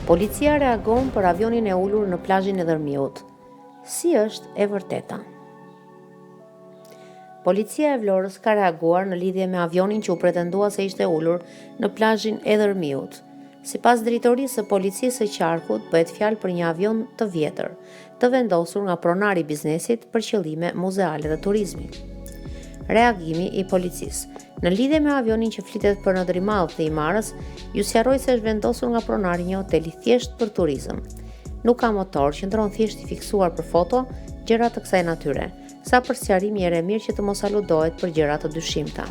Policia reagon për avionin e ulur në plazhin e Dërmiut. Si është e vërteta? Policia e Vlorës ka reaguar në lidhje me avionin që u pretendua se ishte ulur në plazhin e Dërmiut. Sipas drejtorisë së policisë së qarkut, bëhet fjalë për një avion të vjetër, të vendosur nga pronari i biznesit për qëllime muzeale dhe turizmi. Reagimi i policisë. Në lidhje me avionin që flitet për në Drimadhes dhe Imarës, ju sqaroj se është vendosur nga pronari një hoteli thjesht për turizëm. Nuk ka motor, qëndron thjesht i fiksuar për foto, gjëra të kësaj natyre. Sa për sqarimi, mirë që të mos aludohet për gjëra të dyshimta.